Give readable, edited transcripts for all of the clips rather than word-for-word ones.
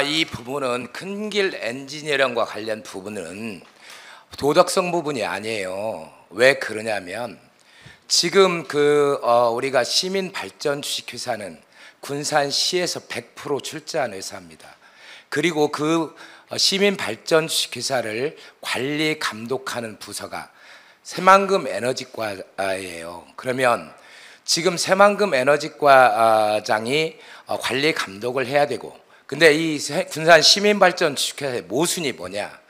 이 부분은 큰길 엔지니어링과 관련 부분은 도덕성 부분이 아니에요. 왜 그러냐면 지금 우리가 시민발전 주식회사는 군산시에서 100% 출자한 회사입니다. 그리고 그 시민발전 주식회사를 관리 감독하는 부서가 새만금 에너지과예요. 그러면 지금 새만금 에너지과장이 관리 감독을 해야 되고, 근데 이 군산 시민발전 주식회사의 모순이 뭐냐?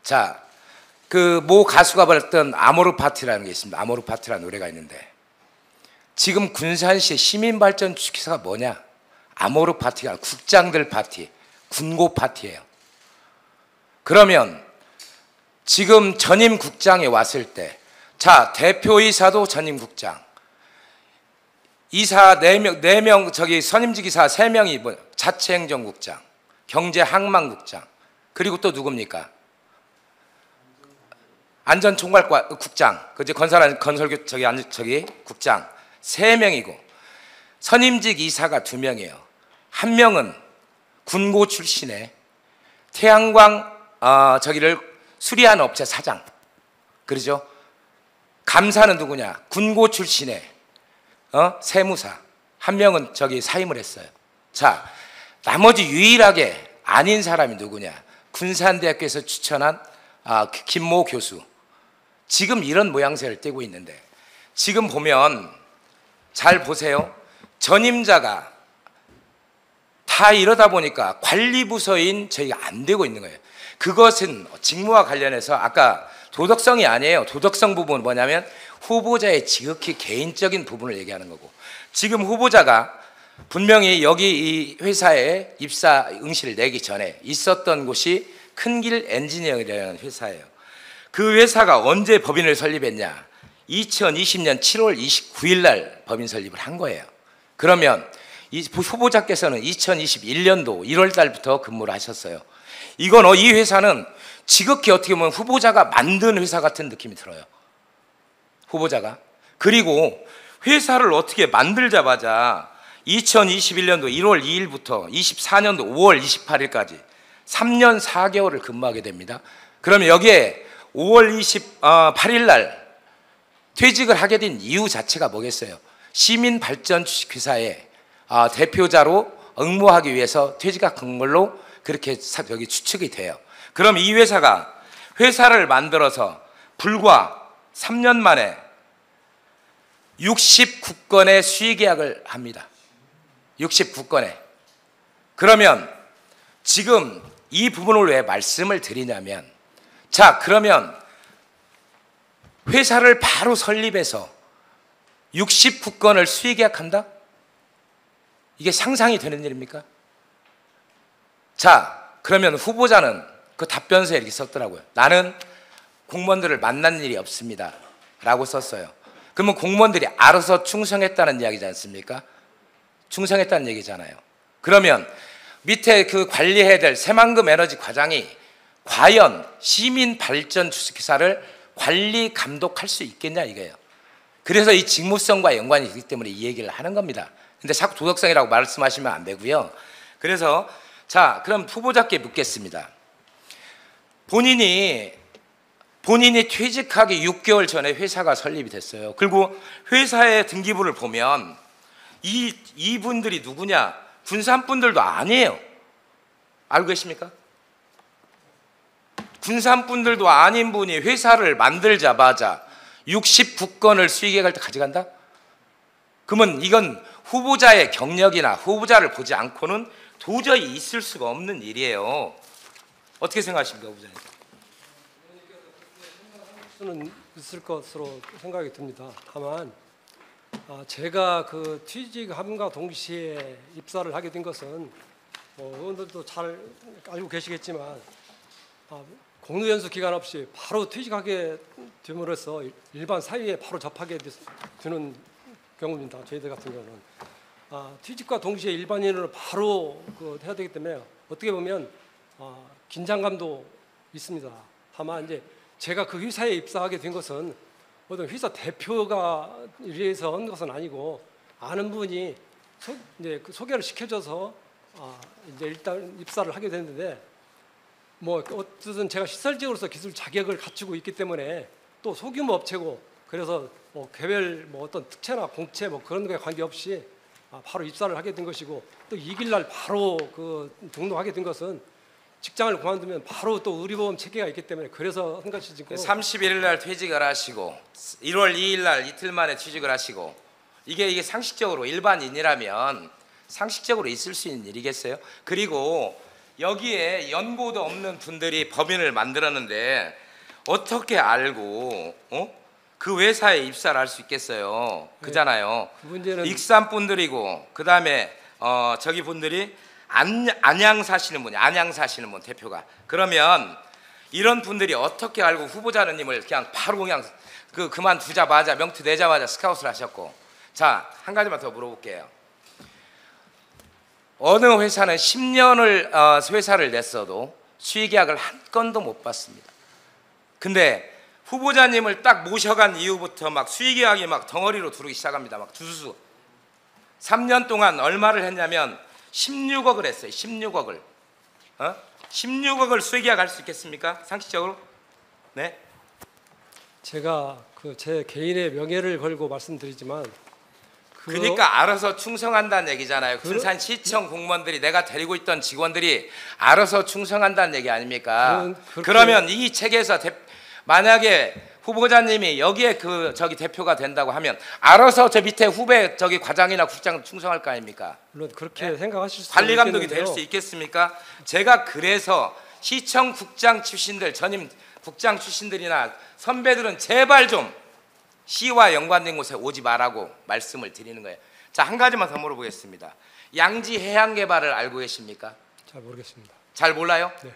자, 그 모 가수가 불렀던 아모르 파티라는 게 있습니다. 아모르 파티라는 노래가 있는데, 지금 군산시 시민발전 주식회사가 뭐냐? 아모르 파티가 아니라 국장들 파티, 군고 파티예요. 그러면 지금 전임 국장이 왔을 때, 자, 대표이사도 전임 국장, 이사 4명, 저기 선임직 이사 3명이 뭐 자체행정국장, 경제항만국장, 그리고 또 누굽니까? 안전총괄과 국장, 그제 건설교 저기 국장 3명이고, 선임직 이사가 2명이에요. 한 명은 군고 출신의 태양광 저기를 수리하는 업체 사장, 그러죠? 감사는 누구냐? 군고 출신의 세무사 한 명은 저기 사임을 했어요. 자, 나머지 유일하게 아닌 사람이 누구냐? 군산대학교에서 추천한 김모 교수. 지금 이런 모양새를 띠고 있는데, 지금 보면 잘 보세요. 전임자가 다 이러다 보니까 관리부서인 저희가 안 되고 있는 거예요. 그것은 직무와 관련해서 아까 도덕성이 아니에요. 도덕성 부분은 뭐냐면 후보자의 지극히 개인적인 부분을 얘기하는 거고, 지금 후보자가 분명히 여기 이 회사에 입사 응시를 내기 전에 있었던 곳이 큰길 엔지니어링이라는 회사예요. 그 회사가 언제 법인을 설립했냐? 2020년 7월 29일 날 법인 설립을 한 거예요. 그러면 이 후보자께서는 2021년도 1월 달부터 근무를 하셨어요. 이건 이 회사는 지극히 어떻게 보면 후보자가 만든 회사 같은 느낌이 들어요. 후보자가. 그리고 회사를 어떻게 만들자마자 2021년도 1월 2일부터 24년도 5월 28일까지 3년 4개월을 근무하게 됩니다. 그러면 여기에 5월 28일 날 퇴직을 하게 된 이유 자체가 뭐겠어요? 시민발전 주식회사의 대표자로 응모하기 위해서 퇴직한 걸로 그렇게 여기 추측이 돼요. 그럼 이 회사가 회사를 만들어서 불과 3년 만에 69건의 수의계약을 합니다. 69건에. 그러면 지금 이 부분을 왜 말씀을 드리냐면, 자, 그러면 회사를 바로 설립해서 69건을 수의계약한다? 이게 상상이 되는 일입니까? 자, 그러면 후보자는 그 답변서에 이렇게 썼더라고요. 나는 공무원들을 만난 일이 없습니다 라고 썼어요. 그러면 공무원들이 알아서 충성했다는 이야기지 않습니까? 충성했다는 얘기잖아요. 그러면 밑에 그 관리해야 될 새만금 에너지 과장이 과연 시민발전 주식회사를 관리 감독할 수 있겠냐 이거예요. 그래서 이 직무성과 연관이 있기 때문에 이 얘기를 하는 겁니다. 근데 자꾸 도덕성이라고 말씀하시면 안 되고요. 그래서 자, 그럼 후보자께 묻겠습니다. 본인이 퇴직하기 6개월 전에 회사가 설립이 됐어요. 그리고 회사의 등기부를 보면 이분들이 누구냐? 군산분들도 아니에요. 알고 계십니까? 군산분들도 아닌 분이 회사를 만들자마자 69건을 수의계약할 때 가져간다? 그러면 이건 후보자의 경력이나 후보자를 보지 않고는 도저히 있을 수가 없는 일이에요. 어떻게 생각하십니까, 후보자님? 수는 있을 것으로 생각이 듭니다. 다만 제가 그 퇴직함과 동시에 입사를 하게 된 것은 의원들도 잘 알고 계시겠지만 공로연수 기간 없이 바로 퇴직하게 됨으로써 일반 사회에 바로 접하게 되는 경우입니다. 저희들 같은 경우는 퇴직과 동시에 일반인으로 바로 해야 되기 때문에 어떻게 보면 긴장감도 있습니다. 다만 이제 제가 그 회사에 입사하게 된 것은 어떤 회사 대표가 위해서 한 것은 아니고 아는 분이 이제 그 소개를 시켜줘서 이제 일단 입사를 하게 됐는데 뭐 어쨌든 제가 시설직으로서 기술 자격을 갖추고 있기 때문에 또 소규모 업체고 그래서 뭐 개별 뭐 어떤 특채나 공채 뭐 그런 거에 관계없이 바로 입사를 하게 된 것이고 또 2일 날 바로 그 등록하게 된 것은 직장을 그만두면 바로 또 의료보험 체계가 있기 때문에 그래서 한 것이고 31일 날 퇴직을 하시고 1월 2일 날 이틀 만에 취직을 하시고 이게 상식적으로 일반인이라면 상식적으로 있을 수 있는 일이겠어요? 그리고 여기에 연고도 없는 분들이 법인을 만들었는데 어떻게 알고 그 회사에 입사를 할 수 있겠어요? 그잖아요. 그 문제는 익산 분들이고 그 다음에 저기 분들이 안양 사시는 분 대표가 그러면 이런 분들이 어떻게 알고 후보자님을 그냥 바로 그냥 그만두자마자 명투 내자마자 스카웃을 하셨고 자 한 가지만 더 물어볼게요. 어느 회사는 10년을 회사를 냈어도 수의계약을 한 건도 못 받습니다. 근데 후보자님을 딱 모셔간 이후부터 막 수의계약이 막 덩어리로 들어오기 시작합니다. 막 두수수 3년 동안 얼마를 했냐면 16억을 했어요. 16억을 16억을 수의계약 할 수 있겠습니까? 상식적으로? 네. 제가 그 제 개인의 명예를 걸고 말씀드리지만 그러니까 알아서 충성한다는 얘기잖아요. 군산시청 공무원들이 내가 데리고 있던 직원들이 알아서 충성한다는 얘기 아닙니까? 그러면 이 책에서 만약에 후보자님이 여기에 저기 대표가 된다고 하면 알아서 저 밑에 후배 저기 과장이나 국장 충성할 거 아닙니까? 물론 그렇게 생각하실 수 관리 감독이 있겠는데요. 될 수 있겠습니까? 제가 그래서 시청 국장 출신들 전임 국장 출신들이나 선배들은 제발 좀 시와 연관된 곳에 오지 말라고 말씀을 드리는 거예요. 자, 한 가지만 더 물어보겠습니다. 양지 해양 개발을 알고 계십니까? 잘 모르겠습니다. 잘 몰라요? 네.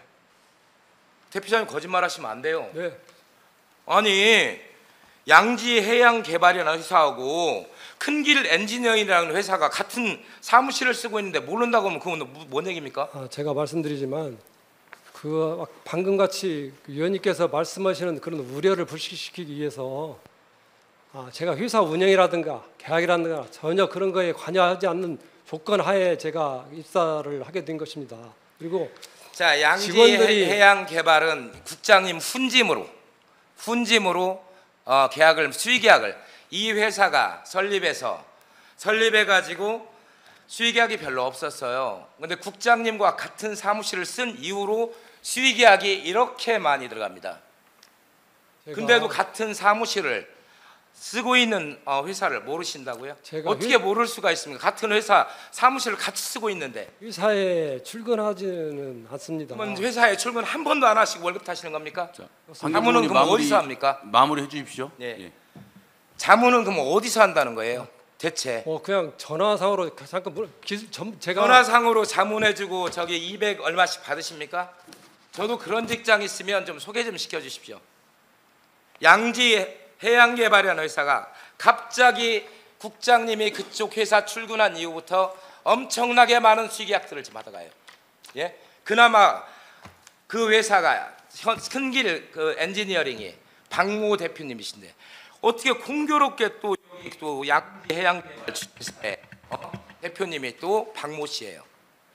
대표자님 거짓말하시면 안 돼요. 네. 아니 양지 해양 개발이라는 회사하고 큰길 엔지니어링이라는 회사가 같은 사무실을 쓰고 있는데 모른다고 하면 그건 뭔 얘기입니까? 제가 말씀드리지만 그 방금 같이 위원님께서 말씀하시는 그런 우려를 불식시키기 위해서 제가 회사 운영이라든가 계약이라든가 전혀 그런 거에 관여하지 않는 조건 하에 제가 입사를 하게 된 것입니다. 그리고 자, 양지 직원들이 해양 개발은 국장님 훈짐으로 계약을 수의계약을 이 회사가 설립해 가지고 수의계약이 별로 없었어요. 근데 국장님과 같은 사무실을 쓴 이후로 수의계약이 이렇게 많이 들어갑니다. 근데도 같은 사무실을 쓰고 있는 회사를 모르신다고요? 어떻게 모를 수가 있습니까? 같은 회사 사무실을 같이 쓰고 있는데 회사에 출근하지는 않습니다. 그러면 회사에 출근 한 번도 안 하시고 월급 타시는 겁니까? 자, 자문은 그럼 어디서 합니까? 마무리해 주십시오. 예. 예. 자문은 그럼 어디서 한다는 거예요? 대체 그냥 전화상으로 잠깐 제가 전화상으로 자문해주고 저기 200 얼마씩 받으십니까? 저도 그런 직장 있으면 좀 소개 좀 시켜주십시오. 양지 해양개발이라는 회사가 갑자기 국장님이 그쪽 회사 출근한 이후부터 엄청나게 많은 수의계약들을 좀 받아가요. 예? 그나마 그 회사가 큰길 엔지니어링이 박모 대표님이신데 어떻게 공교롭게 또 여기 또 양지 해양개발 회사의 대표님이 또 박모 씨예요.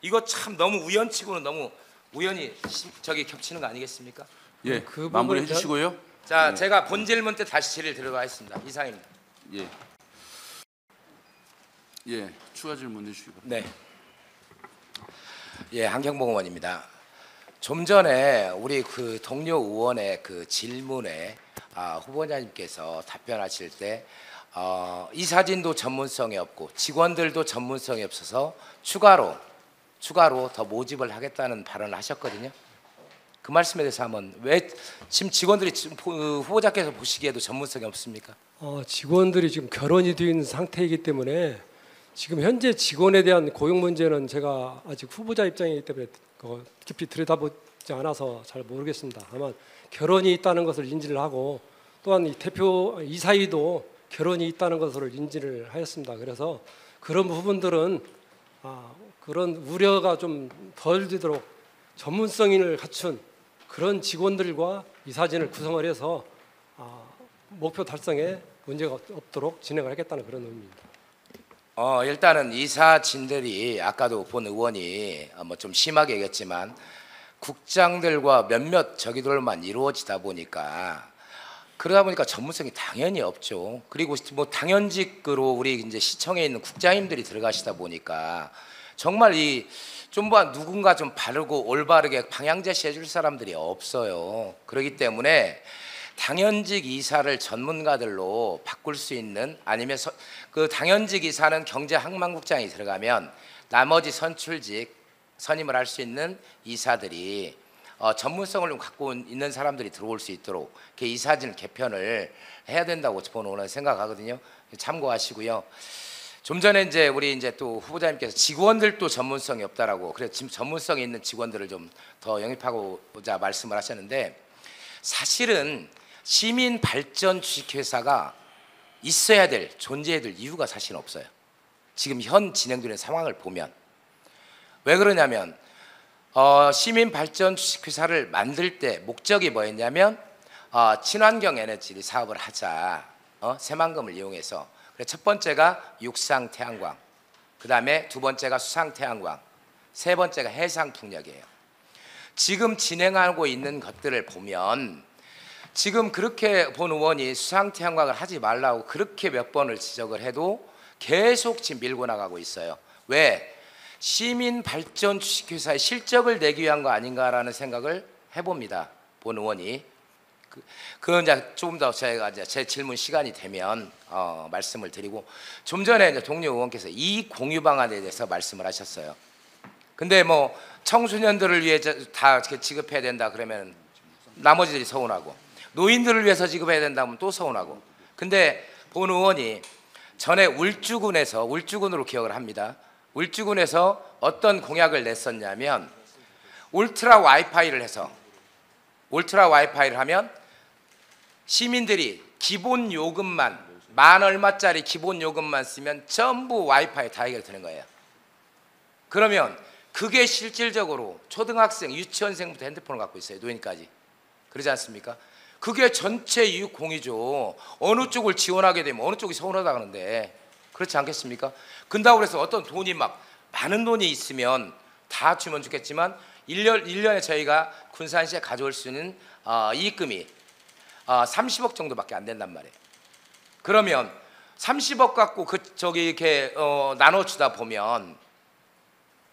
이거 참 너무 우연치고는 너무 우연히 저기 겹치는 거 아니겠습니까? 예. 그 마무리해 부분에 주시고요. 자, 제가 본 질문 때 다시 질의를 드리겠습니다. 이상입니다. 예. 예. 추가 질문 해주시기 바랍니다. 네. 예, 한경봉 의원입니다. 좀 전에 우리 그 동료 의원의 그 질문에 후보자님께서 답변하실 때 이 사진도 전문성이 없고 직원들도 전문성이 없어서 추가로 더 모집을 하겠다는 발언을 하셨거든요. 그 말씀에 대해서 한번 왜 지금 직원들이 후보자께서 보시기에도 전문성이 없습니까? 직원들이 지금 결혼이 되어 있는 상태이기 때문에 지금 현재 직원에 대한 고용 문제는 제가 아직 후보자 입장이기 때문에 깊이 들여다보지 않아서 잘 모르겠습니다. 다만 결혼이 있다는 것을 인지를 하고 또한 이 대표 이사위도 결혼이 있다는 것을 인지를 하였습니다. 그래서 그런 부분들은 그런 우려가 좀 덜 되도록 전문성을 갖춘 그런 직원들과 이사진을 구성을 해서 목표 달성에 문제가 없도록 진행을 하겠다는 그런 의미입니다. 일단은 이사진들이 아까도 본 의원이 뭐 좀 심하게 얘기했지만 국장들과 몇몇 저기들만 이루어지다 보니까 그러다 보니까 전문성이 당연히 없죠. 그리고 뭐 당연직으로 우리 이제 시청에 있는 국장님들이 들어가시다 보니까 정말 이 좀 누군가 좀 바르고 올바르게 방향 제시해 줄 사람들이 없어요. 그렇기 때문에 당연직 이사를 전문가들로 바꿀 수 있는, 아니면 그 당연직 이사는 경제항만국장이 들어가면 나머지 선출직 선임을 할 수 있는 이사들이 전문성을 좀 갖고 있는 사람들이 들어올 수 있도록 이사진 개편을 해야 된다고 저는 생각하거든요. 참고하시고요. 좀 전에 이제 우리 이제 또 후보자님께서 직원들도 전문성이 없다라고, 그래서 지금 전문성이 있는 직원들을 좀 더 영입하고자 말씀을 하셨는데, 사실은 시민 발전 주식회사가 있어야 될, 존재해야 될 이유가 사실 없어요. 지금 현 진행되는 상황을 보면. 왜 그러냐면 시민 발전 주식회사를 만들 때 목적이 뭐였냐면 친환경 에너지 사업을 하자, 새만금을 이용해서. 그래서 첫 번째가 육상 태양광, 그 다음에 두 번째가 수상 태양광, 세 번째가 해상 풍력이에요. 지금 진행하고 있는 것들을 보면 지금 그렇게 본 의원이 수상 태양광을 하지 말라고 그렇게 몇 번을 지적을 해도 계속 지금 밀고 나가고 있어요. 왜? 시민 발전 주식회사의 실적을 내기 위한 거 아닌가라는 생각을 해봅니다. 본 의원이. 그건 이제 조금 더 제가 이제 제 질문 시간이 되면 말씀을 드리고, 좀 전에 이제 동료 의원께서 이 공유 방안에 대해서 말씀을 하셨어요. 근데 뭐 청소년들을 위해 다 지급해야 된다 그러면 나머지들이 서운하고, 노인들을 위해서 지급해야 된다면 또 서운하고. 근데 본 의원이 전에 울주군으로 기억을 합니다. 울주군에서 어떤 공약을 냈었냐면 울트라 와이파이를 하면 시민들이 기본 요금만, 만 얼마짜리 기본 요금만 쓰면 전부 와이파이 다 해결되는 거예요. 그러면 그게 실질적으로 초등학생, 유치원생부터 핸드폰을 갖고 있어요. 노인까지. 그러지 않습니까? 그게 전체 이익 공유죠. 어느 쪽을 지원하게 되면 어느 쪽이 서운하다 그러는데, 그렇지 않겠습니까? 근다고 그래서 어떤 돈이 막 많은 돈이 있으면 다 주면 좋겠지만 1년에 저희가 군산시에 가져올 수 있는 이익금이 30억 정도밖에 안 된단 말이에요. 그러면 30억 갖고 이렇게 나눠주다 보면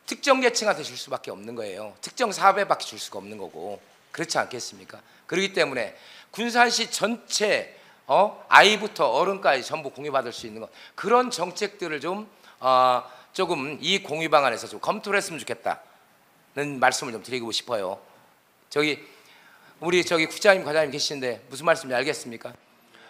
특정 계층한테 줄 수밖에 없는 거예요. 특정 사업에밖에 줄 수가 없는 거고. 그렇지 않겠습니까? 그렇기 때문에 군산시 전체 아이부터 어른까지 전부 공유받을 수 있는 것, 그런 정책들을 좀 조금 이 공유 방안에서 좀 검토를 했으면 좋겠다는 말씀을 좀 드리고 싶어요. 우리 국장님, 과장님 계시는데 무슨 말씀인지 알겠습니까?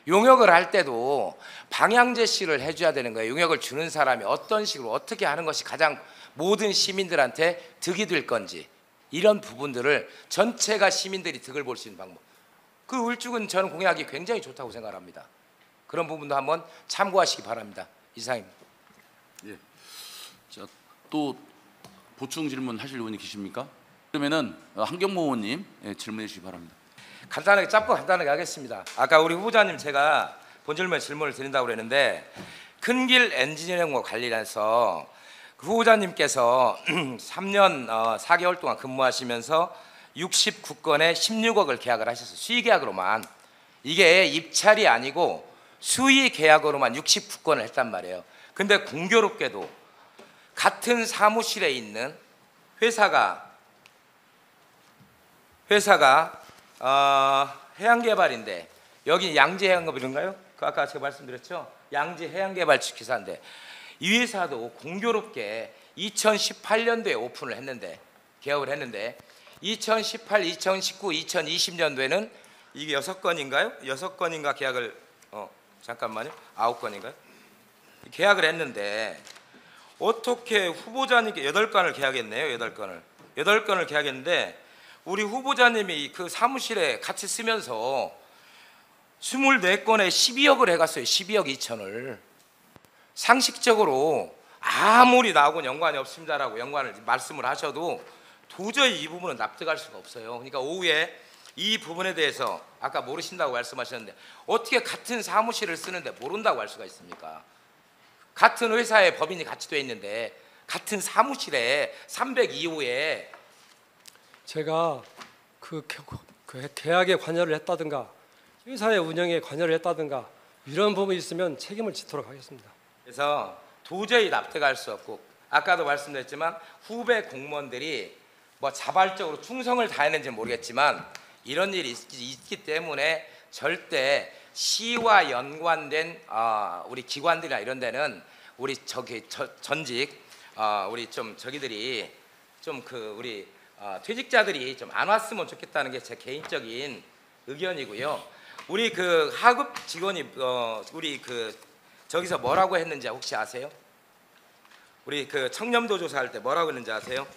용역을 할 때도 방향 제시를 해줘야 되는 거예요. 용역을 주는 사람이 어떤 식으로 어떻게 하는 것이 가장 모든 시민들한테 득이 될 건지, 이런 부분들을 전체가 시민들이 득을 볼 수 있는 방법. 그 울주군 저는 공약이 굉장히 좋다고 생각합니다. 그런 부분도 한번 참고하시기 바랍니다. 이상입니다. 예. 자, 또 보충 질문 하실 의원이 계십니까? 그러면은 한경모 의원님 질문해 주시기 바랍니다. 짧고 간단하게 하겠습니다. 아까 우리 후보자님 제가 본질문에 질문을 드린다고 그랬는데, 큰 길 엔지니어링과 관련해서 그 후보자님께서 3년 4개월 동안 근무하시면서 69건에 16억을 계약을 하셨어요. 수의 계약으로만. 이게 입찰이 아니고 수의 계약으로만 69건을 했단 말이에요. 근데 공교롭게도 같은 사무실에 있는 회사가 해양개발인데, 여기 양재해양개발인가요? 그 아까 제가 말씀드렸죠? 양재해양개발 주식회사인데, 이 회사도 공교롭게 2018년도에 오픈을 했는데, 개업을 했는데 2018, 2019, 2020년도에는 이게 6건인가요? 6건인가 계약을 잠깐만요. 9건인가요? 계약을 했는데, 어떻게 후보자님께 8건을 계약했네요. 8건을 계약했는데, 우리 후보자님이 그 사무실에 같이 쓰면서 24건에 12억을 해갔어요. 12억 2천을. 상식적으로 아무리 나하고는 연관이 없습니다라고 말씀을 하셔도 도저히 이 부분은 납득할 수가 없어요. 그러니까 오후에 이 부분에 대해서 아까 모르신다고 말씀하셨는데, 어떻게 같은 사무실을 쓰는데 모른다고 할 수가 있습니까? 같은 회사에 법인이 같이 돼 있는데 같은 사무실에 302호에 제가 그 계약에 관여를 했다든가 회사의 운영에 관여를 했다든가 이런 부분이 있으면 책임을 지도록 하겠습니다. 그래서 도저히 납득할 수 없고 아까도 말씀드렸지만 후배 공무원들이 뭐 자발적으로 충성을 다했는지 모르겠지만 이런 일이 있기 때문에 절대 시와 연관된 우리 기관들이나 이런 데는 우리 전직 우리 좀 저기들이 좀 우리 퇴직자들이 좀 안 왔으면 좋겠다는 게 제 개인적인 의견이고요. 우리 하급 직원이 우리 저기서 뭐라고 했는지 혹시 아세요? 우리 청렴도 조사할 때 뭐라고 했는지 아세요?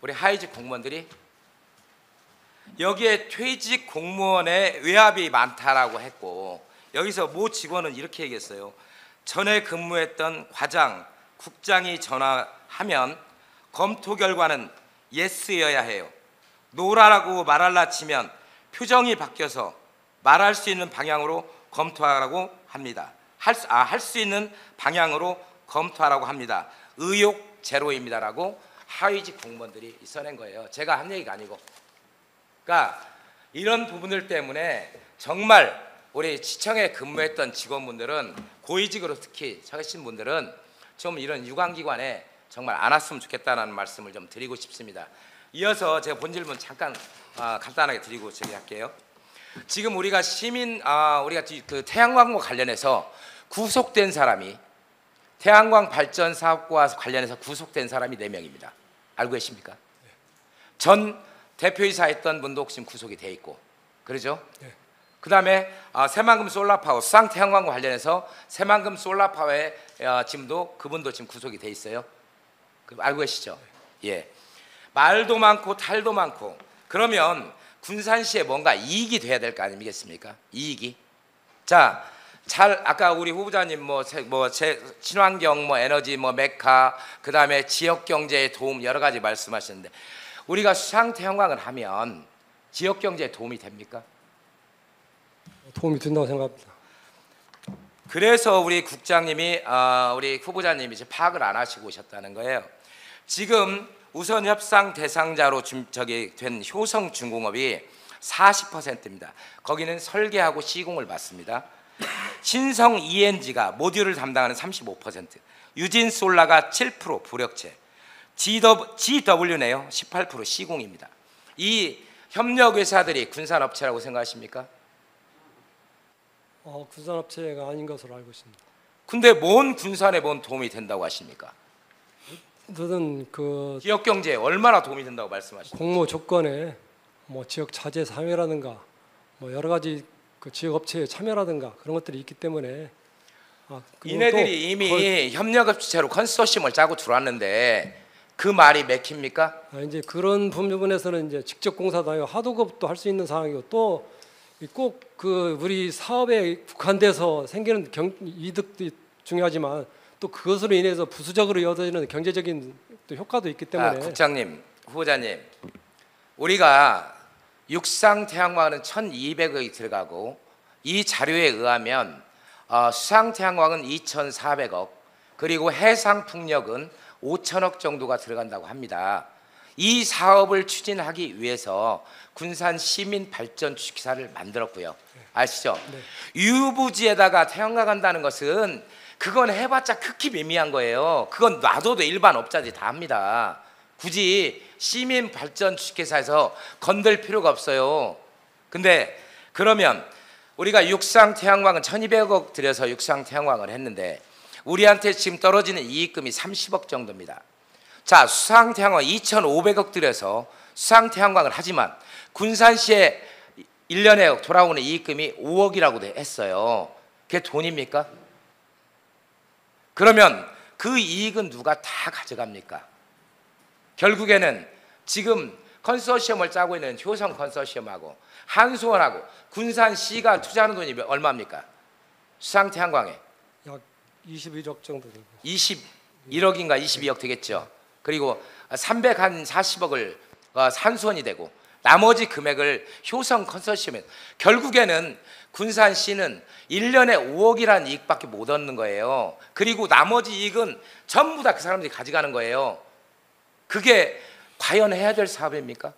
우리 하위직 공무원들이 여기에 퇴직 공무원의 외압이 많다라고 했고 여기서 모 직원은 이렇게 얘기했어요. 전에 근무했던 과장, 국장이 전화하면 검토 결과는 예스여야 해요. 노라라고 말할라 치면 표정이 바뀌어서 말할 수 있는 방향으로 검토하라고 합니다. 할 수 있는 방향으로 검토하라고 합니다. 의욕 제로입니다라고 하위직 공무원들이 써낸 거예요. 제가 한 얘기가 아니고. 그러니까 이런 부분들 때문에 정말 우리 시청에 근무했던 직원분들은 고위직으로 특히 서계신 분들은 좀 이런 유관기관에 정말 안 왔으면 좋겠다는 말씀을 좀 드리고 싶습니다. 이어서 제가 본 질문 잠깐 간단하게 드리고 할게요. 지금 우리가 우리가 태양광과 관련해서 구속된 사람이 태양광 발전 사업과 관련해서 구속된 사람이 4명입니다. 알고 계십니까? 전 대표이사 했던 분도 지금 구속이 돼 있고, 그러죠? 네. 그다음에 새만금 솔라파워 수상 태양광과 관련해서 새만금 솔라파워에 지금도 그분도 지금 구속이 돼 있어요. 알고 계시죠? 예. 말도 많고 탈도 많고 그러면 군산시에 뭔가 이익이 돼야 될 거 아니겠습니까? 이익이. 자, 아까 우리 후보자님 친환경 에너지 메카 그다음에 지역 경제에 도움 여러 가지 말씀하셨는데 우리가 수상 태양광을 하면 지역 경제에 도움이 됩니까? 도움이 된다고 생각합니다. 그래서 우리 국장님이 우리 후보자님이 이제 파악을 안 하시고 오셨다는 거예요. 지금 우선 협상 대상자로 된 효성중공업이 40%입니다. 거기는 설계하고 시공을 받습니다. 신성 ENG가 모듈을 담당하는 35%, 유진솔라가 7% 부력체, GW네요 18% 시공입니다. 이 협력회사들이 군산업체라고 생각하십니까? 군산업체가 아닌 것으로 알고 있습니다. 근데 뭔 군산에 뭔 도움이 된다고 하십니까? 어떤 지역 경제에 얼마나 도움이 된다고 말씀하십니까? 공모 조건에 지역 자재 사회라든가 여러 가지 지역 업체에 참여라든가 그런 것들이 있기 때문에 이네들이 이미 협력업체로 컨소시엄을 짜고 들어왔는데 그 말이 맥힙니까? 이제 그런 부분에서는 이제 직접 공사도 아니고 하도급도 할 수 있는 상황이고 또 꼭 우리 사업에 국한돼서 생기는 이득도 중요하지만 또 그것으로 인해서 부수적으로 이어지는 경제적인 또 효과도 있기 때문에 국장님, 후보자님, 우리가 육상 태양광은 1,200억이 들어가고 이 자료에 의하면 수상 태양광은 2,400억 그리고 해상 풍력은 5천억 정도가 들어간다고 합니다. 이 사업을 추진하기 위해서 군산 시민 발전 주식사를 만들었고요. 아시죠? 네. 유부지에다가 태양광 간다는 것은 그건 해봤자 극히 미미한 거예요. 그건 놔둬도 일반 업자들이 다 합니다. 굳이 시민 발전 주식회사에서 건들 필요가 없어요. 근데 그러면 우리가 육상 태양광은 1,200억 들여서 육상 태양광을 했는데 우리한테 지금 떨어지는 이익금이 30억 정도입니다. 자, 수상 태양광 2,500억 들여서 수상 태양광을 하지만 군산시에 1년에 돌아오는 이익금이 5억이라고 했어요. 그게 돈입니까? 그러면 그 이익은 누가 다 가져갑니까? 결국에는 지금 컨소시엄을 짜고 있는 효성 컨소시엄하고 한수원하고 군산시가 투자하는 돈이 얼마입니까? 수상 태양광에 약 21억 정도 되고 21억인가 22억 되겠죠. 그리고 340억을 산수원이 되고 나머지 금액을 효성 컨소시엄에 결국에는 군산시는 1년에 5억이라는 이익밖에 못 얻는 거예요. 그리고 나머지 이익은 전부 다 그 사람들이 가져가는 거예요. 그게 과연 해야 될 사업입니까?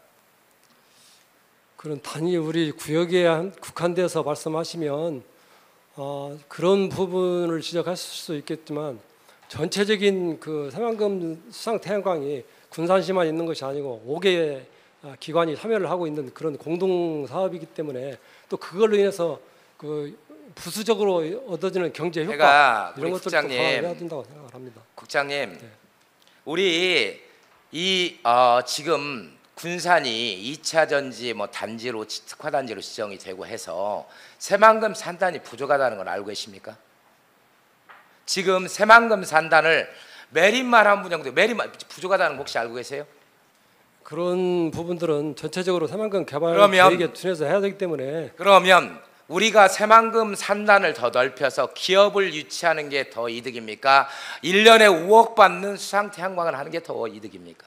그런 단위 우리 구역에 국한돼서 말씀하시면 그런 부분을 지적하실 수 있겠지만 전체적인 그 새만금 수상 태양광이 군산시만 있는 것이 아니고 5개의 기관이 참여를 하고 있는 그런 공동 사업이기 때문에 또 그걸로 인해서 그 부수적으로 얻어지는 경제 효과 제가 이런 우리 것들도 감안해야 국장님, 된다고 생각을 합니다. 국장님, 네. 우리 지금 군산이 2차 전지 뭐 단지로 특화 단지로 지정이 되고 해서 새만금 산단이 부족하다는 걸 알고 계십니까? 지금 새만금 산단을 매립만 한 분 정도 매립만 부족하다는 거 혹시 알고 계세요? 그런 부분들은 전체적으로 새만금 개발 그러면- 계획에 준해서 해야 되기 때문에 그러면 우리가 새만금 산단을 더 넓혀서 기업을 유치하는 게 더 이득입니까? 1년에 5억 받는 수상 태양광을 하는 게 더 이득입니까?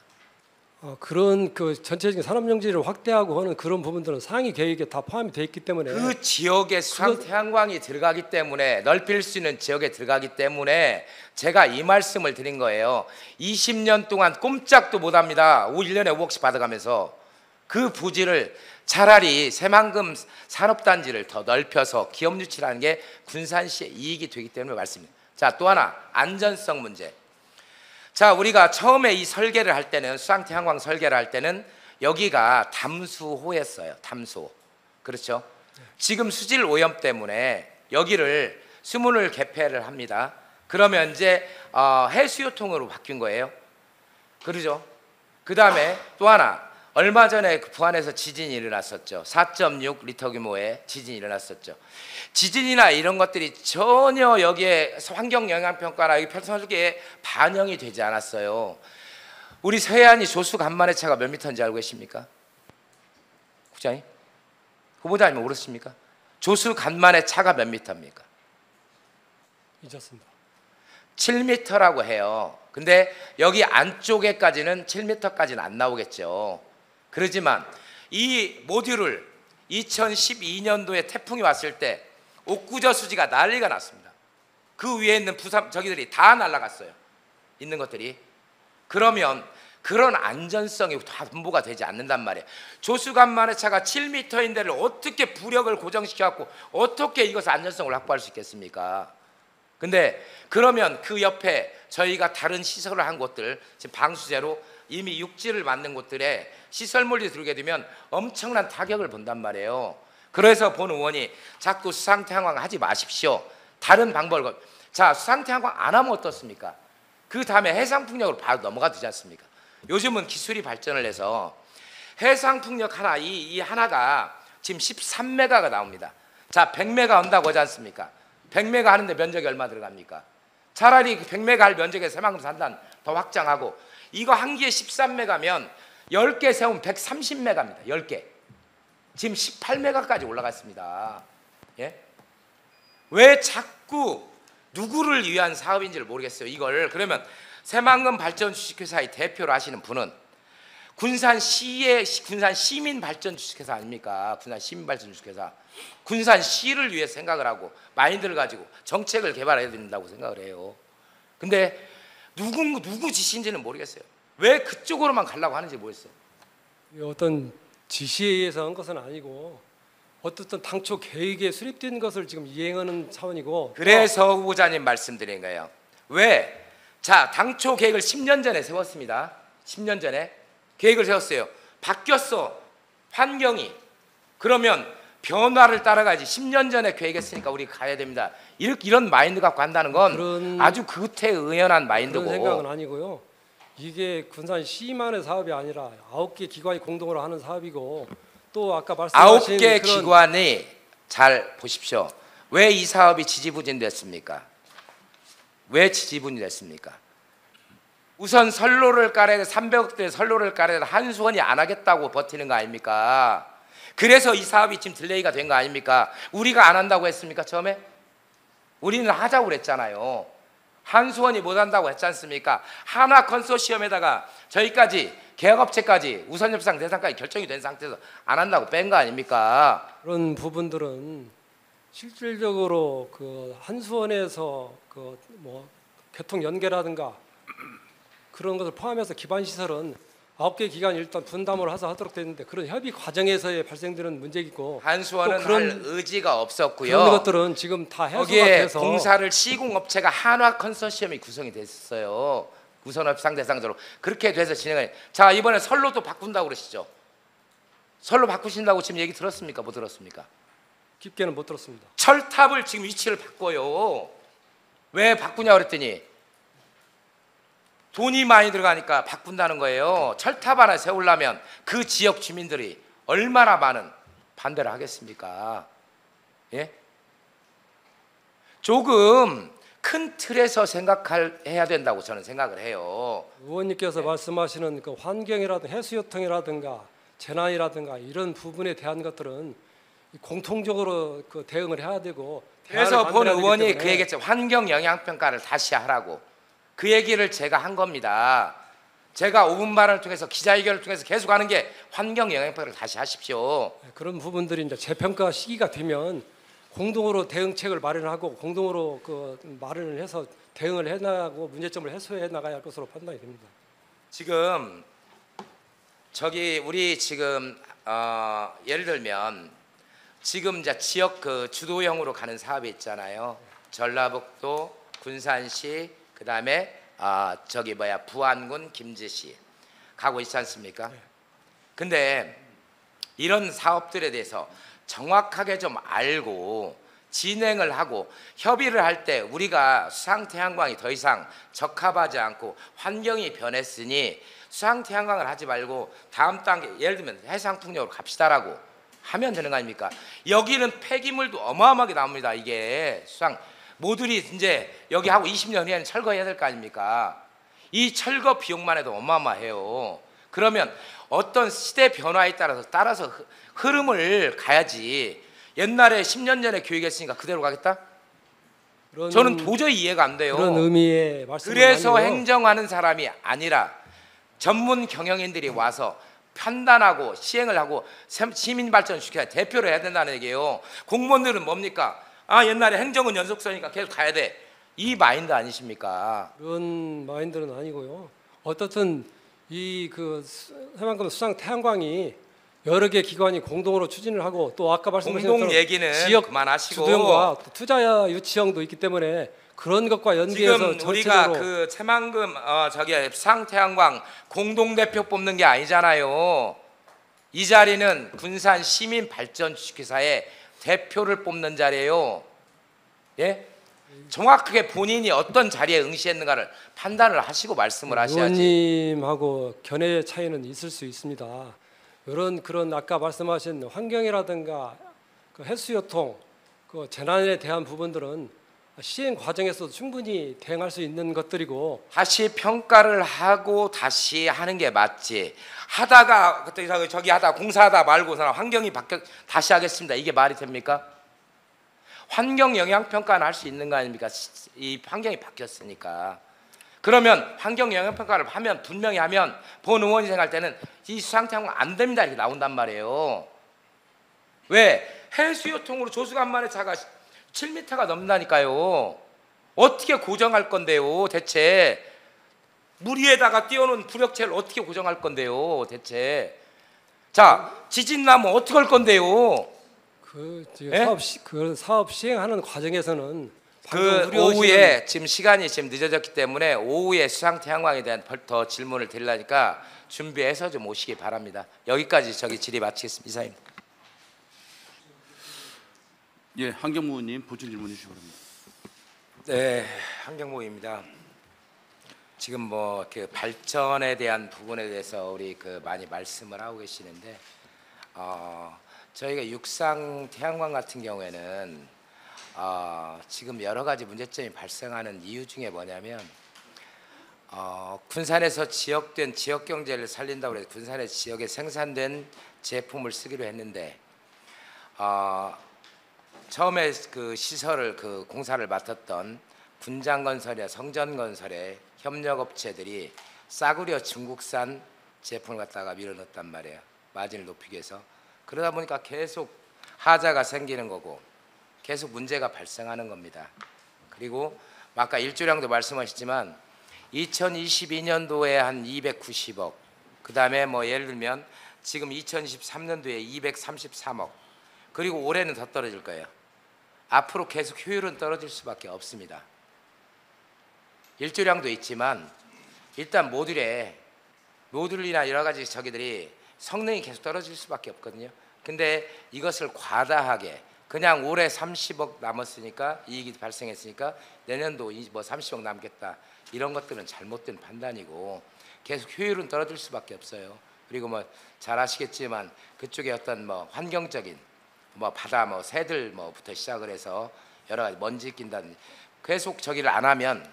그런 그 전체적인 산업용지를 확대하고 하는 그런 부분들은 상위 계획에 다 포함이 되어 있기 때문에 그 지역에 수상 태양광이 들어가기 때문에 넓힐 수 있는 지역에 들어가기 때문에 제가 이 말씀을 드린 거예요. 20년 동안 꼼짝도 못 합니다. 1년에 5억씩 받아가면서 그 부지를 차라리 새만금 산업단지를 더 넓혀서 기업 유치라는 게 군산시의 이익이 되기 때문에 말씀입니다. 자, 또 하나 안전성 문제. 자, 우리가 처음에 이 설계를 할 때는 수상 태양광 설계를 할 때는 여기가 담수호였어요. 담수호. 그렇죠? 지금 수질 오염 때문에 여기를 수문을 개폐를 합니다. 그러면 이제 해수요통으로 바뀐 거예요. 그러죠? 그 다음에 또 하나 얼마 전에 그 부안에서 지진이 일어났었죠. 4.6 리터 규모의 지진이 일어났었죠. 지진이나 이런 것들이 전혀 여기에 환경영향평가나 이 설계에 반영이 되지 않았어요. 우리 서해안이 조수 간만의 차가 몇 미터인지 알고 계십니까? 국장님? 후보자님 모르십니까? 조수 간만의 차가 몇 미터입니까? 잊었습니다. 7미터라고 해요. 근데 여기 안쪽에까지는 7미터까지는 안 나오겠죠. 그렇지만 이 모듈을 2012년도에 태풍이 왔을 때 옥구저 수지가 난리가 났습니다. 그 위에 있는 부산 저기들이 다 날아갔어요. 있는 것들이. 그러면 그런 안전성이 다 분보가 되지 않는단 말이에요. 조수간만의 차가 7m인 데를 어떻게 부력을 고정시켜 갖고 어떻게 이것을 안전성을 확보할 수 있겠습니까? 근데 그러면 그 옆에 저희가 다른 시설을 한 곳들 지금 방수제로 이미 육지를 만든 곳들에 시설물이 들어오게 되면 엄청난 타격을 본단 말이에요. 그래서 본 의원이 자꾸 수상태양광 하지 마십시오. 다른 방법을 자 수상태양광 안 하면 어떻습니까? 그 다음에 해상풍력으로 바로 넘어가 되지 않습니까? 요즘은 기술이 발전을 해서 해상풍력 하나 이 하나가 지금 13메가가 나옵니다. 자 100메가 한다고 하지 않습니까? 100메가 하는데 면적이 얼마 들어갑니까? 차라리 100메가 할 면적에 새만금 산단 더 확장하고 이거 한 기에 13메가면 10개 세우면 130메가입니다. 10개. 지금 18메가까지 올라갔습니다. 예? 왜 자꾸 누구를 위한 사업인지를 모르겠어요. 이걸 그러면 새만금 발전 주식회사의 대표로 하시는 분은 군산시의 군산 시민 발전 주식회사 아닙니까? 군산 시민 발전 주식회사. 군산시를 위해 생각을 하고 마인드를 가지고 정책을 개발해야 된다고 생각을 해요. 근데 누구 지시인지는 모르겠어요. 왜 그쪽으로만 가려고 하는지 모르겠어요. 어떤 지시에 의해서 한 것은 아니고 어떻든 당초 계획에 수립된 것을 지금 이행하는 차원이고 그래서 후보자님 말씀드린 거예요. 왜? 자, 당초 계획을 10년 전에 세웠습니다. 10년 전에 계획을 세웠어요. 바뀌었어. 환경이. 그러면 변화를 따라가야지. 10년 전에 계획했으니까 우리 가야 됩니다. 이런 마인드 갖고 한다는 건 아주 그태의연한 마인드고. 그런 생각은 아니고요. 이게 군산시만의 사업이 아니라 9개 기관이 공동으로 하는 사업이고 또 아까 말씀하신 9개 그런 기관이 잘 보십시오. 왜 이 사업이 지지부진됐습니까? 왜 지지부진됐습니까? 우선 선로를 깔아야 300억대 선로를 깔아야 한수원이 안 하겠다고 버티는 거 아닙니까? 그래서 이 사업이 지금 딜레이가 된 거 아닙니까? 우리가 안 한다고 했습니까? 처음에? 우리는 하자고 그랬잖아요. 한수원이 못 한다고 했지 않습니까? 하나 컨소시엄에다가 저희까지 계약업체까지 우선협상 대상까지 결정이 된 상태에서 안 한다고 뺀 거 아닙니까? 그런 부분들은 실질적으로 그 한수원에서 그 뭐 교통 연계라든가 그런 것을 포함해서 기반 시설은 9개 기관이 일단 분담을 해서 하도록 되어 있는데 그런 협의 과정에서의 발생되는 문제이고 한수원은 또 그런- 할 의지가 없었고요. 그런 것들은 지금 다 해소가 거기에 돼서 공사를 시공업체가 한화 컨소시엄이 구성이 됐어요. 우선업상 대상자로 그렇게 돼서 진행을. 자, 이번에 선로도 바꾼다고 그러시죠? 선로 바꾸신다고 지금 얘기 들었습니까? 못 들었습니까? 깊게는 못 들었습니다. 철탑을 지금 위치를 바꿔요. 왜 바꾸냐 그랬더니 돈이 많이 들어가니까 바꾼다는 거예요. 철탑 하나 세우려면 그 지역 주민들이 얼마나 많은 반대를 하겠습니까? 예? 조금 큰 틀에서 생각해야 된다고 저는 생각을 해요. 의원님께서 말씀하시는 그 환경이라든가 해수요통이라든가 재난이라든가 이런 부분에 대한 것들은 공통적으로 그 대응을 해야 되고 그래서 대안을 본 만들어야 되기 의원이 때문에 그 얘기했죠. 환경 영향 평가를 다시 하라고. 그 얘기를 제가 한 겁니다. 제가 5분 발언을 통해서 기자회견을 통해서 계속 하는 게 환경 영향 평가를 다시 하십시오. 그런 부분들이 이제 재평가 시기가 되면 공동으로 대응책을 마련하고 공동으로 그 마련을 해서 대응을 해나가고 문제점을 해소해 나가야 할 것으로 판단이 됩니다. 지금 저기 우리 지금 예를 들면 지금 이제 지역 그 주도형으로 가는 사업이 있잖아요. 전라북도, 군산시, 그다음에 저기 부안군, 김제시 가고 있지 않습니까? 근데 이런 사업들에 대해서 정확하게 좀 알고 진행을 하고 협의를 할 때 우리가 수상태양광이 더 이상 적합하지 않고 환경이 변했으니 수상태양광을 하지 말고 다음 단계 예를 들면 해상풍력으로 갑시다라고 하면 되는 거 아닙니까? 여기는 폐기물도 어마어마하게 나옵니다. 이게 수상 모듈이 이제 여기 하고 20년 후에는 철거해야 될 거 아닙니까? 이 철거 비용만 해도 어마어마해요. 그러면 어떤 시대 변화에 따라서 흐름을 가야지. 옛날에 10년 전에 교육했으니까 그대로 가겠다? 저는 도저히 이해가 안 돼요. 그런 의미의 말씀은 그래서 아니고요. 행정하는 사람이 아니라 전문 경영인들이 와서 판단하고 시행을 하고 시민 발전시켜야 대표를 해야 된다는 얘기예요. 공무원들은 뭡니까? 옛날에 행정은 연속선이니까 계속 가야 돼. 이 마인드 아니십니까? 그런 마인드는 아니고요. 어떻든 이 그 해만금 수상 태양광이 여러 개 기관이 공동으로 추진을 하고 또 아까 말씀하신 공동 것처럼 얘기는 지역 그만하시고 주도형과 또 투자 유치형도 있기 때문에 그런 것과 연계해서 지금 우리가 전체적으로 그 새만금 저기 수상태양광 공동 대표 뽑는 게 아니잖아요. 이 자리는 군산 시민 발전 주식회사의 대표를 뽑는 자리예요. 예? 정확하게 본인이 어떤 자리에 응시했는가를 판단을 하시고 말씀을 하셔야지. 의원님하고 견해 차이는 있을 수 있습니다. 그런 아까 말씀하신 환경이라든가 그 해수요통, 그 재난에 대한 부분들은 시행 과정에서도 충분히 대응할 수 있는 것들이고 다시 평가를 하고 다시 하는 게 맞지. 하다가 그때 저기 하다 공사하다 말고서 환경이 바뀌어 다시 하겠습니다. 이게 말이 됩니까? 환경 영향 평가는 할 수 있는 거 아닙니까? 이 환경이 바뀌었으니까. 그러면 환경 영향 평가를 하면 분명히 하면 본 의원이 생각할 때는 이 수상태양광 안 됩니다 이렇게 나온단 말이에요. 왜? 해수요통으로 조수간만의 차가 7m가 넘는다니까요. 어떻게 고정할 건데요, 대체? 물 위에다가 띄워놓은 부력체를 어떻게 고정할 건데요, 대체? 자, 지진 나면 어떻게 할 건데요? 그 사업 시행하는 과정에서는 그 오후에 지금 시간이 지금 늦어졌기 때문에 오후에 수상태양광에 대한 더 질문을 드리려니까 준비해서 좀 오시기 바랍니다. 여기까지 저기 질의 마치겠습니다. 이사님. 예, 한경무 의원님 보충 질문 주시기 바랍니다. 네, 한경목입니다. 지금 그 발전에 대한 부분에 대해서 우리 많이 말씀을 하고 계시는데 저희가 육상 태양광 같은 경우에는 지금 여러 가지 문제점이 발생하는 이유 중에 뭐냐면 군산에서 지역 경제를 살린다고 해서 군산의 지역에 생산된 제품을 쓰기로 했는데 처음에 그 시설을 공사를 맡았던 군장건설이나 성전건설의 협력업체들이 싸구려 중국산 제품을 갖다가 밀어넣었단 말이에요. 마진을 높이기 위해서. 그러다 보니까 계속 하자가 생기는 거고 계속 문제가 발생하는 겁니다. 그리고 아까 일조량도 말씀하셨지만 2022년도에 한 290억, 그 다음에 뭐 예를 들면 지금 2023년도에 233억, 그리고 올해는 더 떨어질 거예요. 앞으로 계속 효율은 떨어질 수밖에 없습니다. 일조량도 있지만 일단 모듈이나 여러 가지 저기들이 성능이 계속 떨어질 수밖에 없거든요. 근데 이것을 과다하게 그냥 올해 30억 남았으니까 이익이 발생했으니까 내년도 뭐 30억 남겠다, 이런 것들은 잘못된 판단이고 계속 효율은 떨어질 수밖에 없어요. 그리고 뭐 잘 아시겠지만 그쪽에 어떤 뭐 환경적인 뭐 바다 뭐 새들 뭐부터 시작을 해서 여러 가지 먼지 낀다든지 계속 저기를 안 하면,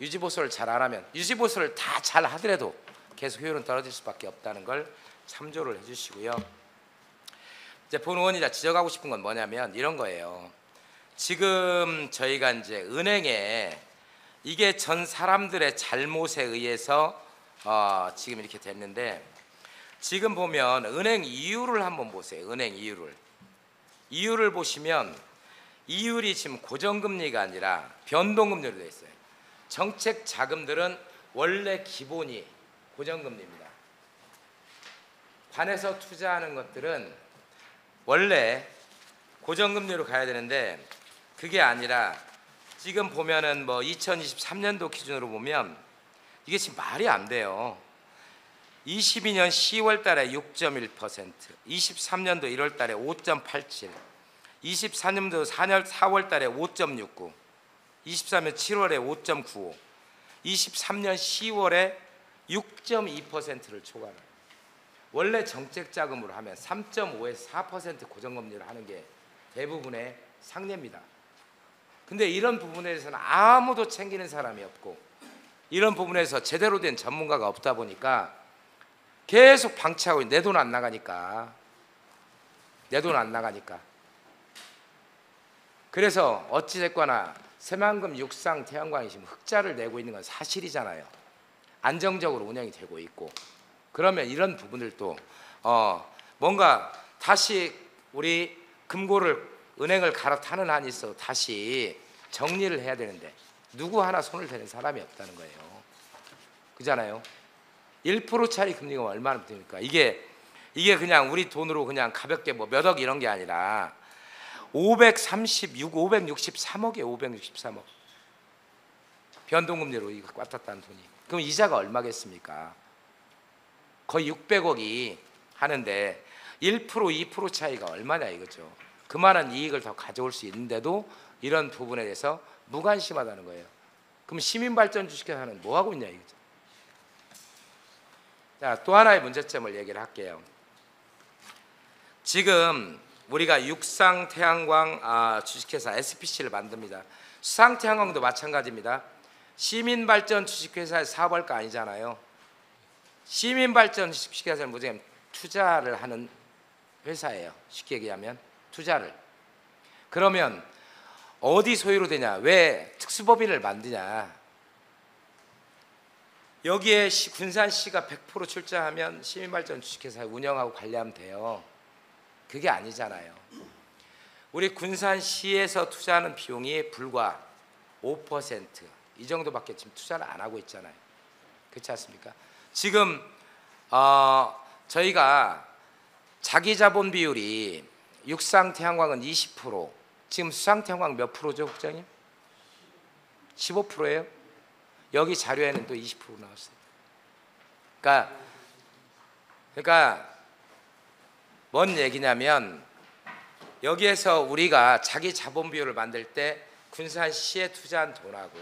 유지보수를 잘 안 하면, 유지보수를 다 잘 하더라도 계속 효율은 떨어질 수밖에 없다는 걸 참조를 해주시고요. 이제 본 의원이 지적하고 싶은 건 뭐냐면 이런 거예요. 지금 저희가 이제 은행에 이게 전 사람들의 잘못에 의해서 지금 이렇게 됐는데, 지금 보면 은행 이율을 한번 보세요. 은행 이율을 보시면 이율이 지금 고정금리가 아니라 변동금리로 되어 있어요. 정책 자금들은 원래 기본이 고정금리입니다. 관에서 투자하는 것들은 원래 고정금리로 가야 되는데 그게 아니라 지금 보면은 뭐 2023년도 기준으로 보면 이게 지금 말이 안 돼요. 22년 10월 달에 6.1%, 23년도 1월 달에 5.87, 24년도 4월 달에 5.69, 23년 7월에 5.95, 23년 10월에 6.2%를 초과해요. 원래 정책 자금으로 하면 3.5에서 4% 고정금리를 하는 게 대부분의 상례입니다. 근데 이런 부분에 대해서는 아무도 챙기는 사람이 없고 이런 부분에서 제대로 된 전문가가 없다 보니까 계속 방치하고 내 돈 안 나가니까 그래서 어찌됐거나 새만금 육상 태양광이 지금 흑자를 내고 있는 건 사실이잖아요. 안정적으로 운영이 되고 있고, 그러면 이런 부분들도 뭔가 다시 우리 금고를 은행을 갈아타는 한이 있어 다시 정리를 해야 되는데 누구 하나 손을 대는 사람이 없다는 거예요. 그잖아요. 1%짜리 금리가 얼마나 됩니까? 이게 그냥 우리 돈으로 그냥 가볍게 뭐 몇 억 이런 게 아니라 563억이에요. 563억 변동금리로 이거 왔다는 돈이. 그럼 이자가 얼마겠습니까? 거의 600억이 하는데 1% 2% 차이가 얼마냐 이거죠. 그만한 이익을 더 가져올 수 있는데도 이런 부분에 대해서 무관심하다는 거예요. 그럼 시민발전 주식회사는 뭐 하고 있냐 이거죠. 자, 또 하나의 문제점을 얘기를 할게요. 지금 우리가 육상 태양광 주식회사 SPC를 만듭니다. 수상 태양광도 마찬가지입니다. 시민발전 주식회사에 사업할 거 아니잖아요. 시민발전 주식회사는 무조건 투자를 하는 회사예요. 쉽게 얘기하면 투자를. 그러면 어디 소유로 되냐? 왜 특수법인을 만드냐? 여기에 군산시가 100% 출자하면 시민발전 주식회사 운영하고 관리하면 돼요. 그게 아니잖아요. 우리 군산시에서 투자하는 비용이 불과 5% 이 정도밖에 지금 투자를 안 하고 있잖아요. 그렇지 않습니까? 지금 저희가 자기자본 비율이 육상 태양광은 20%, 지금 수상 태양광 몇 프로죠, 국장님? 15%예요? 여기 자료에는 또 20% 나왔어요. 그러니까 뭔 얘기냐면 여기에서 우리가 자기 자본 비율을 만들 때 군산시에 투자한 돈하고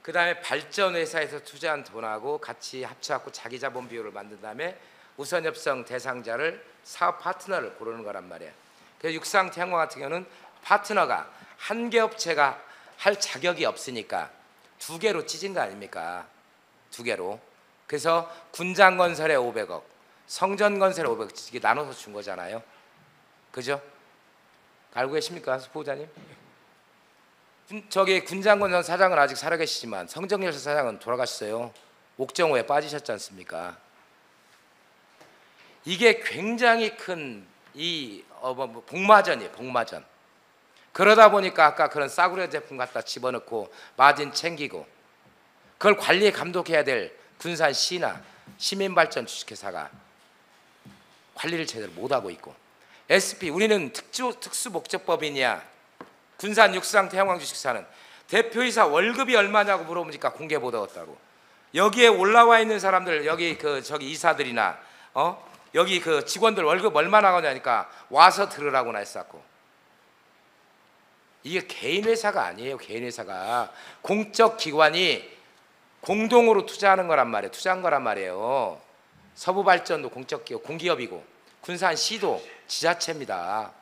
그 다음에 발전회사에서 투자한 돈하고 같이 합쳐갖고 자기 자본 비율을 만든 다음에 우선협상 대상자를 사업 파트너를 고르는 거란 말이에요. 그래서 육상 태양광 같은 경우는 파트너가 한 개 업체가 할 자격이 없으니까 2개로 찢은 거 아닙니까? 2개로. 그래서 군장건설에 500억, 성전건설에 500억 이게 나눠서 준 거잖아요. 그죠? 알고 계십니까, 후보자님? 저기 군장건설 사장은 아직 살아계시지만 성전건설 사장은 돌아가셨어요. 옥정호에 빠지셨지 않습니까? 이게 굉장히 큰 이 복마전이에요. 복마전. 그러다 보니까 아까 그런 싸구려 제품 갖다 집어넣고 마진 챙기고 그걸 관리에 감독해야 될 군산시나 시민발전 주식회사가 관리를 제대로 못하고 있고, SP 우리는 특수목적법인이야. 군산 육상 태양광 주식사는 대표이사 월급이 얼마냐고 물어보니까 공개 못 얻었다고. 여기에 올라와 있는 사람들, 여기 저기 이사들이나 여기 그 직원들 월급 얼마나 나가냐니까 와서 들으라고나 했었고. 이게 개인 회사가 아니에요. 개인 회사가 공적 기관이 공동으로 투자하는 거란 말이에요. 투자한 거란 말이에요. 서부발전도 공적 기업, 공기업이고 군산시도 지자체입니다.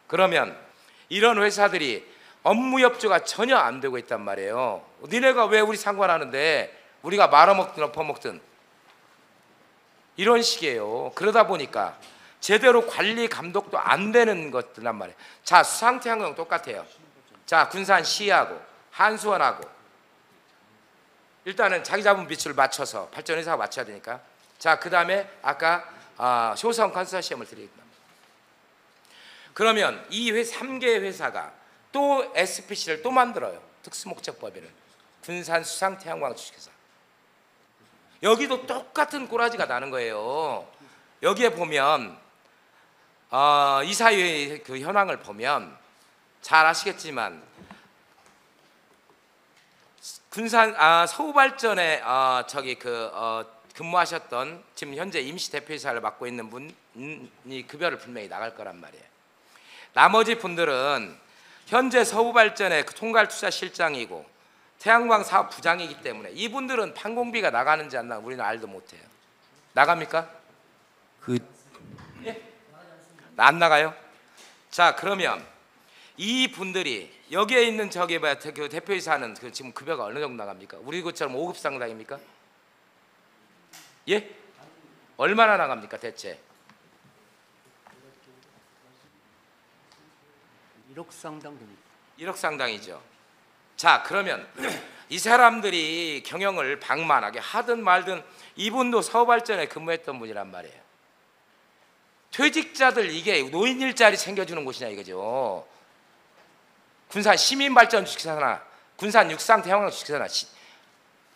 그러면 이런 회사들이 업무 협조가 전혀 안 되고 있단 말이에요. 니네가 왜 우리 상관하는데 우리가 말아먹든 엎어먹든 이런 식이에요. 그러다 보니까 제대로 관리 감독도 안 되는 것들란 말이에요. 자, 수상태양광 똑같아요. 자, 군산시하고 한수원하고 일단은 자기 잡은 비율을 맞춰서 발전회사가 맞춰야 되니까. 자, 그 다음에 아까 효성 컨소시엄을 드리겠다. 그러면 이 3개의 회사가 또 SPC를 또 만들어요. 특수목적법인을. 군산 수상태양광 주식회사. 여기도 똑같은 꼬라지가 나는 거예요. 여기에 보면 이사회의 그 현황을 보면 잘 아시겠지만 군산 서우발전에 근무하셨던 지금 현재 임시 대표이사를 맡고 있는 분이 급여를 분명히 나갈 거란 말이에요. 나머지 분들은 현재 서우발전의 통괄투자실장이고 태양광 사업 부장이기 때문에 이분들은 판공비가 나가는지 안 나가 우리는 알도 못해요. 나갑니까? 예? 안 나가요? 자, 그러면 이 분들이 여기에 있는 그 대표이사는 지금 급여가 어느 정도 나갑니까? 우리 것처럼 5급 상당입니까? 예? 얼마나 나갑니까 대체? 1억 상당 됩니다. 1억 상당이죠. 자, 그러면 이 사람들이 경영을 방만하게 하든 말든 이분도 서발전에 근무했던 분이란 말이에요. 퇴직자들 이게 노인 일자리 챙겨주는 곳이냐 이거죠. 군산 시민발전 주식회사나 군산 육상 태양광 주식회사나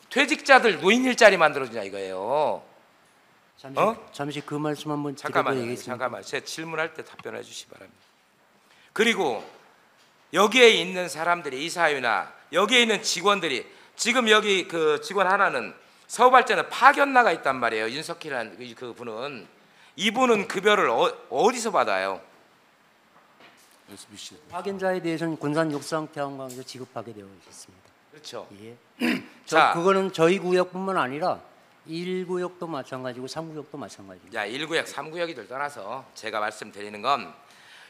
퇴직자들 노인 일자리 만들어주냐 이거예요. 잠시 그 말씀 한번 잠깐만요. 제 질문할 때 답변해 주시기 바랍니다. 그리고 여기에 있는 사람들이 이사회나 여기에 있는 직원들이 지금 여기 그 직원 하나는 서울발전에 파견 나가 있단 말이에요. 윤석희라는 그 분은 이분은 급여를 어디서 받아요? SBC. 파견자에 대해서는 군산 육상 태양광에서 지급하게 되어 있습니다. 그렇죠. 예. 자, 그거는 저희 구역뿐만 아니라 1구역도 마찬가지고 3구역도 마찬가지입니다. 야, 1구역, 3구역이들 떠나서 제가 말씀드리는 건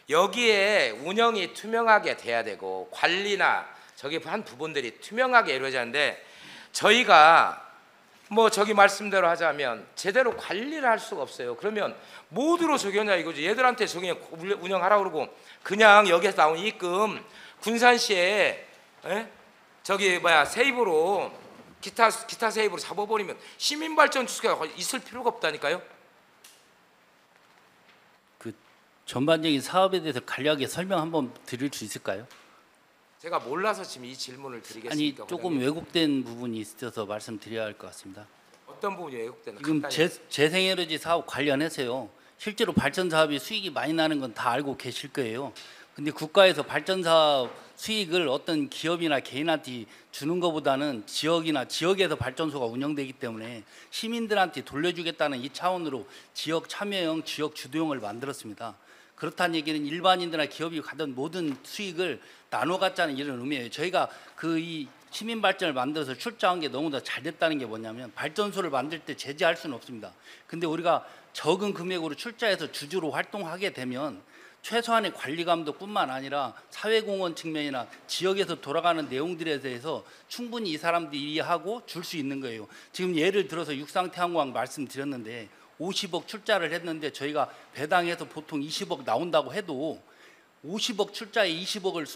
여기에 운영이 투명하게 돼야 되고 관리나 저기 한 부분들이 투명하게 이루어지는데 저희가 뭐 저기 말씀대로 하자면 제대로 관리를 할 수가 없어요. 그러면 뭐 들어 저기냐 이거죠. 얘들한테 저기 운영하라고 그러고 그냥 여기서 나온 이익금 군산시에 저기 세입으로 기타 세입으로 잡아버리면 시민발전 주식회사가 있을 필요가 없다니까요. 그 전반적인 사업에 대해서 간략하게 설명 한번 드릴 수 있을까요? 제가 몰라서 지금 이 질문을 아니 드리겠습니다. 조금 왜곡된 부분이 있어서 말씀드려야 할 것 같습니다. 어떤 부분이 왜곡되나? 지금 재생에너지 사업 관련해서요. 실제로 발전 사업이 수익이 많이 나는 건 다 알고 계실 거예요. 근데 국가에서 발전 사업 수익을 어떤 기업이나 개인한테 주는 것보다는 지역에서 발전소가 운영되기 때문에 시민들한테 돌려주겠다는 이 차원으로 지역 참여형, 지역 주도형을 만들었습니다. 그렇다는 얘기는 일반인들이나 기업이 가던 모든 수익을 나눠 갖자는 이런 의미예요. 저희가 이 시민 발전을 만들어서 출자한 게 너무나 잘 됐다는 게 뭐냐면 발전소를 만들 때 제재할 수는 없습니다. 근데 우리가 적은 금액으로 출자해서 주주로 활동하게 되면 최소한의 관리 감독뿐만 아니라 사회공헌 측면이나 지역에서 돌아가는 내용들에 대해서 충분히 이 사람들이 이해하고 줄 수 있는 거예요. 지금 예를 들어서 육상태양광 말씀드렸는데 50억 출자를 했는데 저희가 배당해서 보통 20억 나온다고 해도 50억 출자에 20억을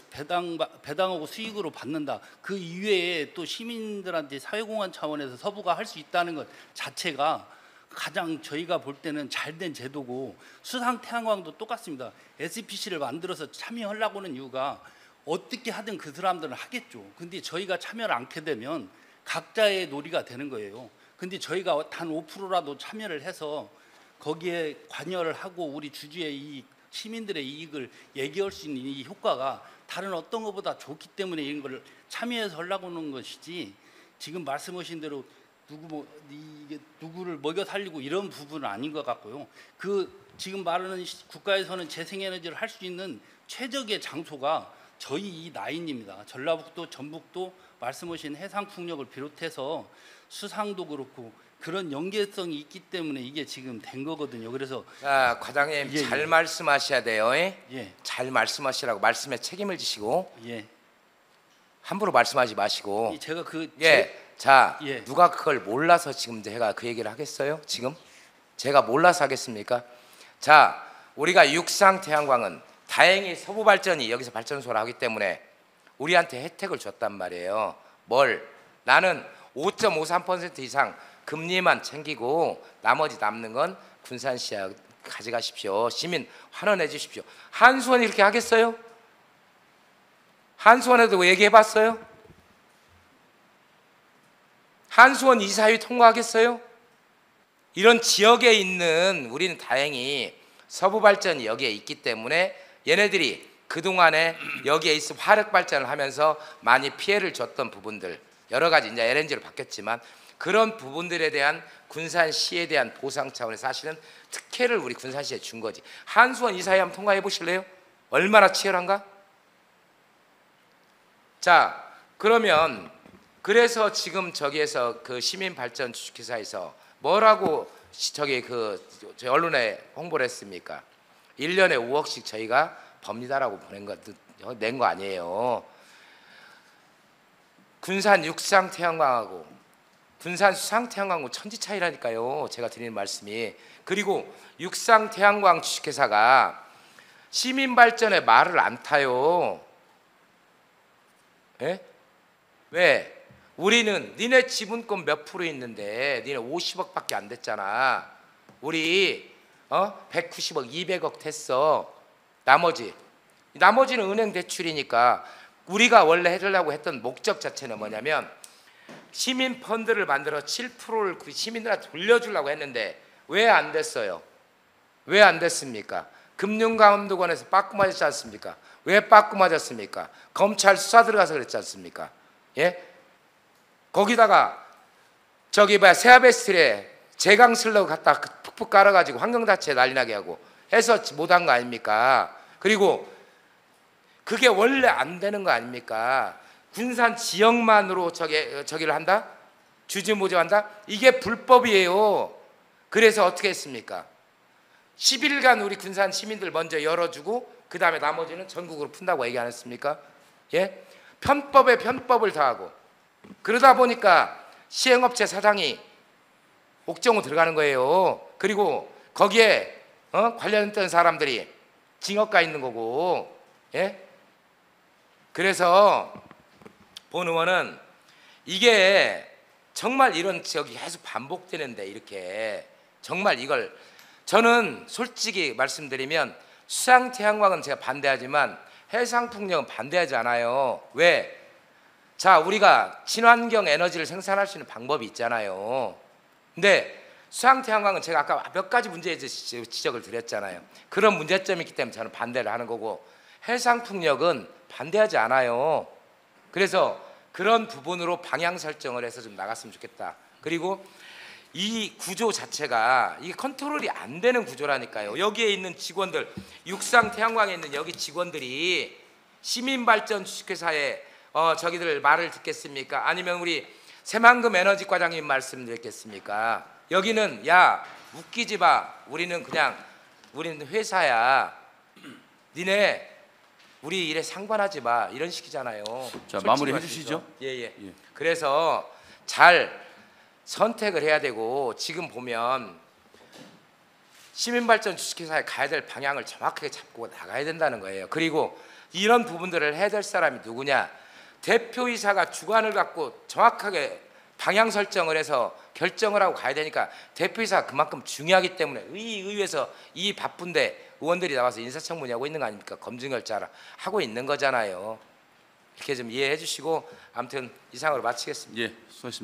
배당하고 수익으로 받는다. 그 이외에 또 시민들한테 사회공헌 차원에서 서부가 할 수 있다는 것 자체가 가장 저희가 볼 때는 잘된 제도고 수상태양광도 똑같습니다. SPC를 만들어서 참여하려고 하는 이유가 어떻게 하든 그 사람들은 하겠죠. 근데 저희가 참여를 않게 되면 각자의 놀이가 되는 거예요. 근데 저희가 단 5%라도 참여를 해서 거기에 관여를 하고 우리 주주의 이익, 시민들의 이익을 얘기할 수 있는 이 효과가 다른 어떤 것보다 좋기 때문에 이런 걸 참여해서 하려고 하는 것이지, 지금 말씀하신 대로 누구를 먹여 살리고 이런 부분은 아닌 것 같고요. 그 지금 말하는 국가에서는 재생에너지를 할 수 있는 최적의 장소가 저희 이 라인입니다. 전라북도, 전북도 말씀하신 해상풍력을 비롯해서 수상도 그렇고 그런 연계성이 있기 때문에 이게 지금 된 거거든요. 그래서 자, 과장님 예, 잘 예. 말씀하셔야 돼요. 예? 예, 잘 말씀하시라고 말씀에 책임을 지시고 예. 함부로 말씀하지 마시고. 제가 예. 자, 예. 누가 그걸 몰라서 지금 제가 그 얘기를 하겠어요? 지금 제가 몰라서 하겠습니까? 자, 우리가 육상 태양광은 다행히 서부 발전이 여기서 발전소를 하기 때문에 우리한테 혜택을 줬단 말이에요. 뭘? 나는 5.53% 이상 금리만 챙기고 나머지 남는 건 군산시야 가져가십시오. 시민 환원해 주십시오. 한수원이 이렇게 하겠어요? 한수원에도 얘기해 봤어요? 한수원 이사회 통과하겠어요? 이런 지역에 있는 우리는 다행히 서부발전이 여기에 있기 때문에 얘네들이 그동안에 여기에 있어 화력 발전을 하면서 많이 피해를 줬던 부분들, 여러 가지 이제 LNG로 바뀌었지만 그런 부분들에 대한 군산시에 대한 보상 차원에서 사실은 특혜를 우리 군산시에 준 거지. 한수원 이사회 한번 통과해 보실래요? 얼마나 치열한가? 자, 그러면 그래서 지금 저기에서 그 시민발전 주식회사에서 뭐라고 저기 그 언론에 홍보를 했습니까? 1년에 5억씩 저희가 법니다라고 낸 거 아니에요. 군산 육상 태양광하고 군산 수상 태양광하고 천지 차이라니까요. 제가 드리는 말씀이. 그리고 육상 태양광 주식회사가 시민발전에 말을 안 타요. 예? 왜? 우리는 니네 지분권 몇 프로 있는데 니네 50억밖에 안 됐잖아. 우리 190억, 200억 됐어. 나머지는 은행 대출이니까 우리가 원래 해주려고 했던 목적 자체는 뭐냐면 시민 펀드를 만들어 7%를 그 시민들한테 돌려주려고 했는데 왜 안 됐어요? 왜 안 됐습니까? 금융감독원에서 빠꾸 맞았지 않습니까? 왜 빠꾸 맞았습니까? 검찰 수사 들어가서 그랬지 않습니까? 예? 거기다가 저기 세아베스트에 제강슬러그 갖다 푹푹 깔아가지고 환경단체 난리나게 하고 해서 못한 거 아닙니까? 그리고 그게 원래 안 되는 거 아닙니까? 군산 지역만으로 저기를 한다? 주주모집한다? 이게 불법이에요. 그래서 어떻게 했습니까? 10일간 우리 군산 시민들 먼저 열어주고 그 다음에 나머지는 전국으로 푼다고 얘기 안 했습니까? 예? 편법에 편법을 더하고 그러다 보니까 시행업체 사장이 옥정으로 들어가는 거예요. 그리고 거기에 관련된 사람들이 징역가 있는 거고, 예? 그래서 본 의원은 이게 정말 이런 지역이 계속 반복되는데 이렇게 정말 이걸 저는 솔직히 말씀드리면 수상 태양광은 제가 반대하지만 해상풍력은 반대하지 않아요. 왜? 자, 우리가 친환경 에너지를 생산할 수 있는 방법이 있잖아요. 근데 수상 태양광은 제가 아까 몇 가지 문제에 지적을 드렸잖아요. 그런 문제점이 있기 때문에 저는 반대를 하는 거고 해상풍력은 반대하지 않아요. 그래서 그런 부분으로 방향 설정을 해서 좀 나갔으면 좋겠다. 그리고 이 구조 자체가 이게 컨트롤이 안 되는 구조라니까요. 여기에 있는 직원들, 육상 태양광에 있는 여기 직원들이 시민발전 주식회사에 저기들 말을 듣겠습니까? 아니면 우리 새만금 에너지 과장님 말씀 듣겠습니까? 여기는 야 웃기지 마. 우리는 회사야. 니네 우리 일에 상관하지 마. 이런 식이잖아요. 자, 마무리해 주시죠. 예. 예. 그래서 잘 선택을 해야 되고 지금 보면 시민발전 주식회사에 가야 될 방향을 정확하게 잡고 나가야 된다는 거예요. 그리고 이런 부분들을 해야 될 사람이 누구냐? 대표이사가 주관을 갖고 정확하게 방향 설정을 해서 결정을 하고 가야 되니까 대표이사가 그만큼 중요하기 때문에 의회에서 이 바쁜데 의원들이 나와서 인사청문회 하고 있는 거 아닙니까? 검증결자를 하고 있는 거잖아요. 이렇게 좀 이해해 주시고 아무튼 이상으로 마치겠습니다. 예, 수고하셨습니다.